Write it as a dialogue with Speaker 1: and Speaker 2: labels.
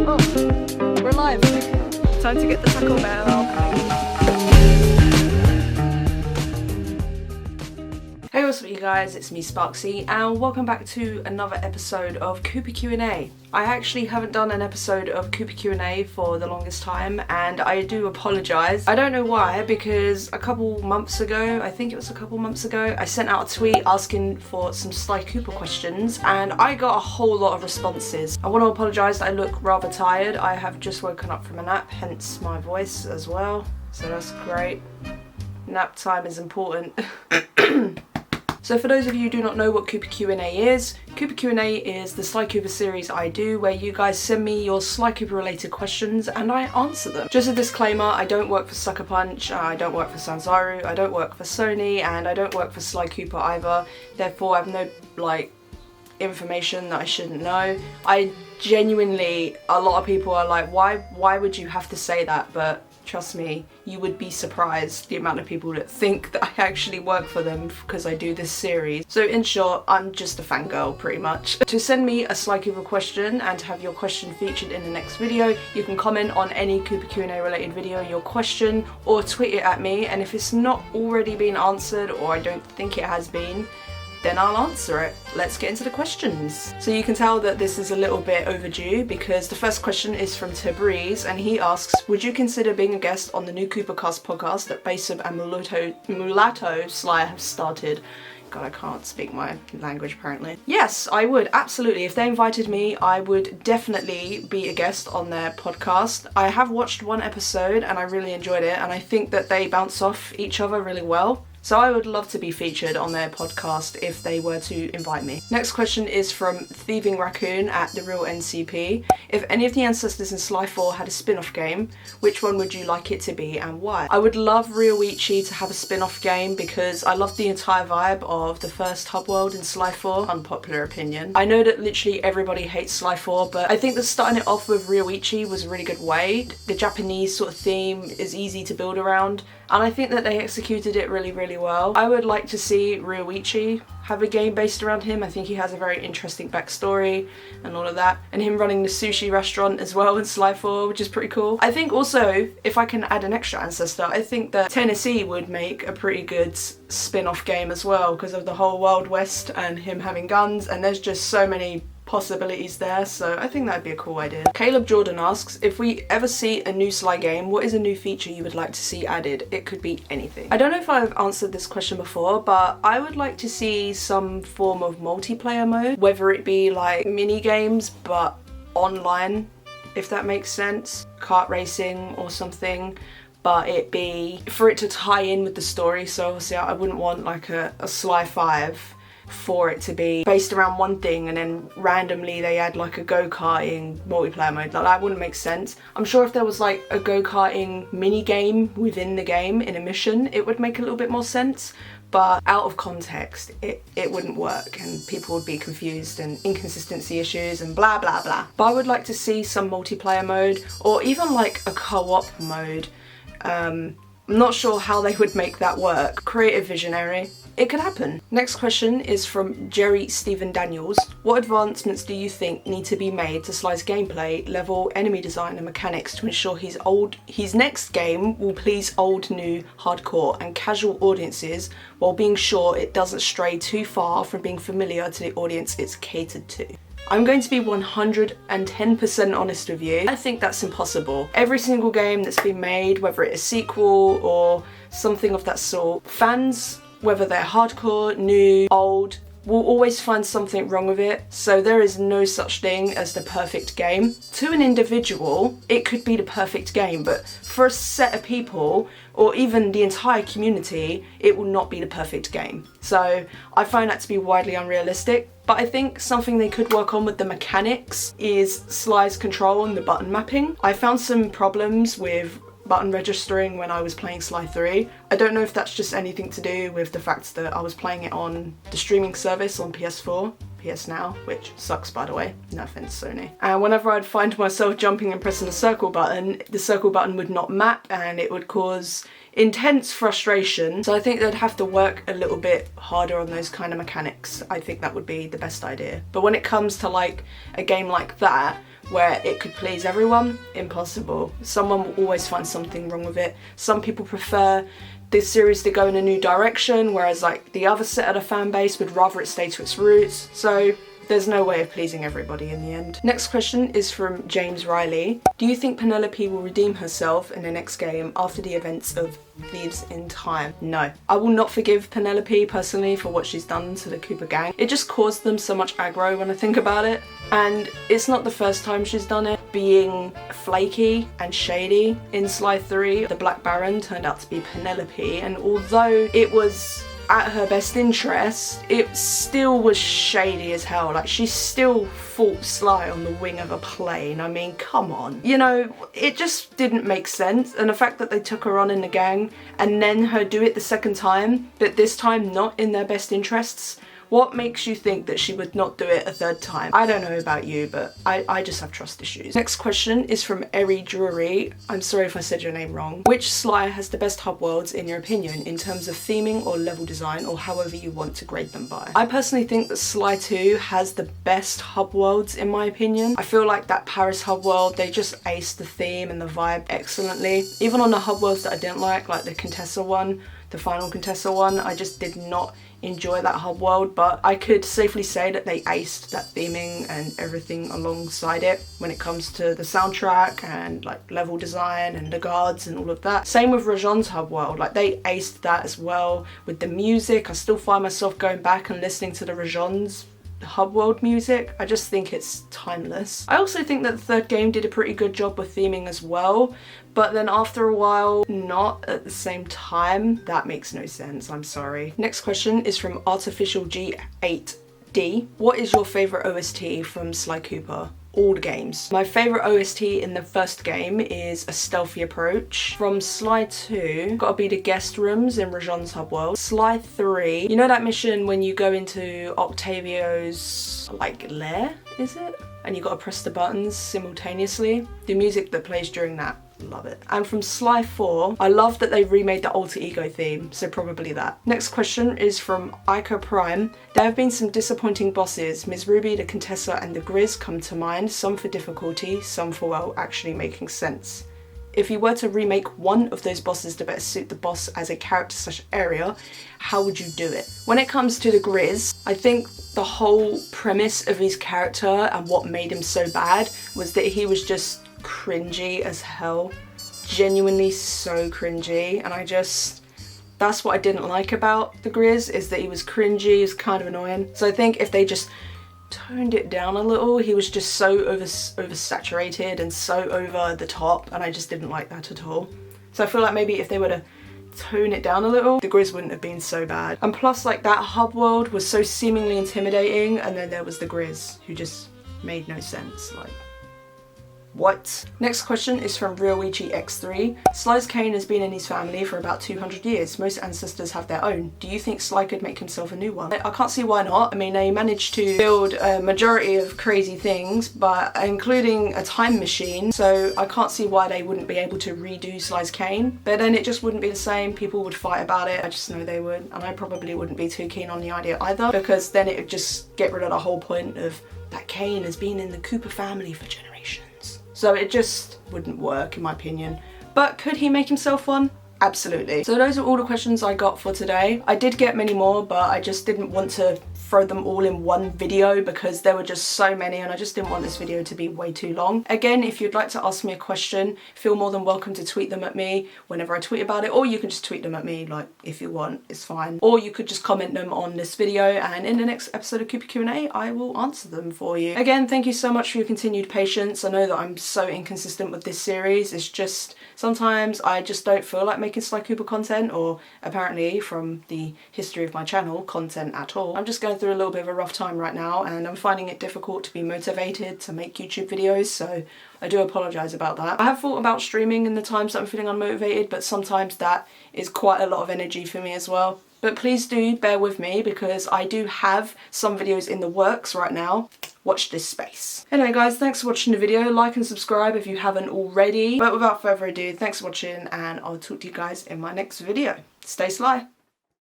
Speaker 1: Oh, we're live. Time to get the Taco Bell. Hey, what's up you guys, it's me Sparksy and welcome back to another episode of Cooper Q&A. I actually haven't done an episode of Cooper Q&A for the longest time and I do apologise. I don't know why, because a couple months ago, I think it was a couple months ago, I sent out a tweet asking for some Sly Cooper questions and I got a whole lot of responses. I want to apologise that I look rather tired. I have just woken up from a nap, hence my voice as well, so that's great. Nap time is important. So for those of you who do not know what Cooper Q&A is, Cooper Q&A is the Sly Cooper series I do where you guys send me your Sly Cooper related questions and I answer them. Just a disclaimer, I don't work for Sucker Punch, I don't work for Sanzaru, I don't work for Sony, and I don't work for Sly Cooper either. Therefore I have no information that I shouldn't know. I genuinely, a lot of people are like, why would you have to say that? But trust me, you would be surprised the amount of people that think that I actually work for them because I do this series. So in short, I'm just a fangirl pretty much. To send me a Sly Cooper question and to have your question featured in the next video, you can comment on any Cooper Q&A related video your question or tweet it at me, and if it's not already been answered or I don't think it has been, then I'll answer it. Let's get into the questions. So you can tell that this is a little bit overdue because the first question is from Tabriz and he asks, would you consider being a guest on the new Coopercast podcast that Basub and Mulatto Sly have started? God, I can't speak my language apparently. Yes, I would, absolutely. If they invited me, I would definitely be a guest on their podcast. I have watched one episode and I really enjoyed it and I think that they bounce off each other really well. So I would love to be featured on their podcast if they were to invite me. Next question is from Thieving Raccoon at The Real NCP. If any of the ancestors in Sly 4 had a spin-off game, which one would you like it to be and why? I would love Ryoichi to have a spin-off game because I love the entire vibe of the first hub world in Sly 4. Unpopular opinion. I know that literally everybody hates Sly 4, but I think that starting it off with Ryoichi was a really good way. The Japanese sort of theme is easy to build around, and I think that they executed it really, really well. I would like to see Ryoichi have a game based around him. I think he has a very interesting backstory and all of that. And him running the sushi restaurant as well in Sly 4, which is pretty cool. I think also, if I can add an extra ancestor, I think that Tennessee would make a pretty good spin-off game as well because of the whole Wild West and him having guns, and there's just so many possibilities there, so I think that'd be a cool idea. Caleb Jordan asks, if we ever see a new Sly game, what is a new feature you would like to see added? It could be anything. I don't know if I've answered this question before, but I would like to see some form of multiplayer mode, whether it be like mini games but online, if that makes sense, kart racing or something, but it be for it to tie in with the story. So obviously I wouldn't want like a Sly 5 for it to be based around one thing and then randomly they add like a go-karting multiplayer mode. Like, that wouldn't make sense. I'm sure if there was like a go-karting mini game within the game in a mission, it would make a little bit more sense, but out of context it wouldn't work and people would be confused and inconsistency issues and blah blah blah. But I would like to see some multiplayer mode or even like a co-op mode. I'm not sure how they would make that work. Creative visionary. It could happen. Next question is from Jerry Stephen Daniels. What advancements do you think need to be made to Sly's gameplay, level, enemy design and mechanics to ensure his next game will please old, new, hardcore and casual audiences while being sure it doesn't stray too far from being familiar to the audience it's catered to? I'm going to be 110% honest with you. I think that's impossible. Every single game that's been made, whether it's a sequel or something of that sort, fans, whether they're hardcore, new, old, will always find something wrong with it. So there is no such thing as the perfect game. To an individual, it could be the perfect game, but for a set of people, or even the entire community, it will not be the perfect game. So I find that to be widely unrealistic. But I think something they could work on with the mechanics is Sly's control and the button mapping. I found some problems with button registering when I was playing Sly 3. I don't know if that's just anything to do with the fact that I was playing it on the streaming service on PS4, PS Now, which sucks by the way, no offense Sony. And whenever I'd find myself jumping and pressing the circle button would not map and it would cause intense frustration. So I think they'd have to work a little bit harder on those kind of mechanics. I think that would be the best idea. But when it comes to like a game like that, where it could please everyone. Impossible. Someone will always find something wrong with it. Some people prefer this series to go in a new direction, whereas like the other set of the fan base would rather it stay to its roots. So there's no way of pleasing everybody in the end. Next question is from James Riley. Do you think Penelope will redeem herself in the next game after the events of Thieves in Time? No. I will not forgive Penelope personally for what she's done to the Cooper gang. It just caused them so much aggro when I think about it. And it's not the first time she's done it. Being flaky and shady in Sly 3, the Black Baron turned out to be Penelope, and although it was at her best interest, it still was shady as hell. Like, she still fought Sly on the wing of a plane. I mean, come on. You know, it just didn't make sense. And the fact that they took her on in the gang and then her do it the second time, but this time not in their best interests, what makes you think that she would not do it a third time? I don't know about you, but I just have trust issues. Next question is from Eri Drury. I'm sorry if I said your name wrong. Which Sly has the best hub worlds in your opinion, in terms of theming or level design, or however you want to grade them by? I personally think that Sly 2 has the best hub worlds in my opinion. I feel like that Paris hub world, they just aced the theme and the vibe excellently. Even on the hub worlds that I didn't like the Contessa one, the final Contessa one, I just did not enjoy that hub world, but I could safely say that they aced that theming and everything alongside it when it comes to the soundtrack and like level design and the guards and all of that. Same with Rajon's hub world, like they aced that as well with the music. I still find myself going back and listening to the Rajon's hub world music. I just think it's timeless. I also think that the third game did a pretty good job with theming as well, but then after a while, not at the same time. That makes no sense, I'm sorry. Next question is from Artificial G8D. What is your favourite OST from Sly Cooper? All the games. My favourite OST in the first game is A Stealthy Approach. From Sly 2, gotta be the guest rooms in Rajon's hub world. Sly 3, you know that mission when you go into Octavio's like lair, is it? And you gotta press the buttons simultaneously? The music that plays during that, love it. And from Sly 4, I love that they remade the Alter Ego theme, so probably that. Next question is from Ica Prime. There have been some disappointing bosses. Ms. Ruby, the Contessa and the Grizz come to mind, some for difficulty, some for, well, actually making sense. If you were to remake one of those bosses to better suit the boss as a character/area, how would you do it? When it comes to the Grizz, I think the whole premise of his character and what made him so bad was that he was just cringy as hell. Genuinely so cringy, and that's what I didn't like about the Grizz, is that he was cringy, he was kind of annoying. So I think if they just toned it down a little, he was just so oversaturated and so over the top, and I just didn't like that at all. So I feel like maybe if they were to tone it down a little, the Grizz wouldn't have been so bad. And plus, like, that hub world was so seemingly intimidating, and then there was the Grizz, who just made no sense. Like, what? Next question is from Ryoichi X3. Sly's cane has been in his family for about 200 years. Most ancestors have their own. Do you think Sly could make himself a new one? I can't see why not. I mean, they managed to build a majority of crazy things, but including a time machine, so I can't see why they wouldn't be able to redo Sly's cane. But then it just wouldn't be the same. People would fight about it. I just know they would, and I probably wouldn't be too keen on the idea either, because then it would just get rid of the whole point of that cane has been in the Cooper family for generations. So it just wouldn't work in my opinion. But could he make himself one? Absolutely. So those are all the questions I got for today. I did get many more, but I just didn't want to throw them all in one video because there were just so many, and I just didn't want this video to be way too long. Again, if you'd like to ask me a question, feel more than welcome to tweet them at me whenever I tweet about it, or you can just tweet them at me, like, if you want, it's fine. Or you could just comment them on this video, and in the next episode of Cooper Q&A, I will answer them for you. Again, thank you so much for your continued patience. I know that I'm so inconsistent with this series. It's just, sometimes I just don't feel like making Sly Cooper content, or apparently from the history of my channel, content at all. I'm just going through a little bit of a rough time right now, and I'm finding it difficult to be motivated to make YouTube videos, so I do apologise about that. I have thought about streaming in the times that I'm feeling unmotivated, but sometimes that is quite a lot of energy for me as well. But please do bear with me, because I do have some videos in the works right now. Watch this space. Anyway guys, thanks for watching the video. Like and subscribe if you haven't already. But without further ado, thanks for watching, and I'll talk to you guys in my next video. Stay Sly.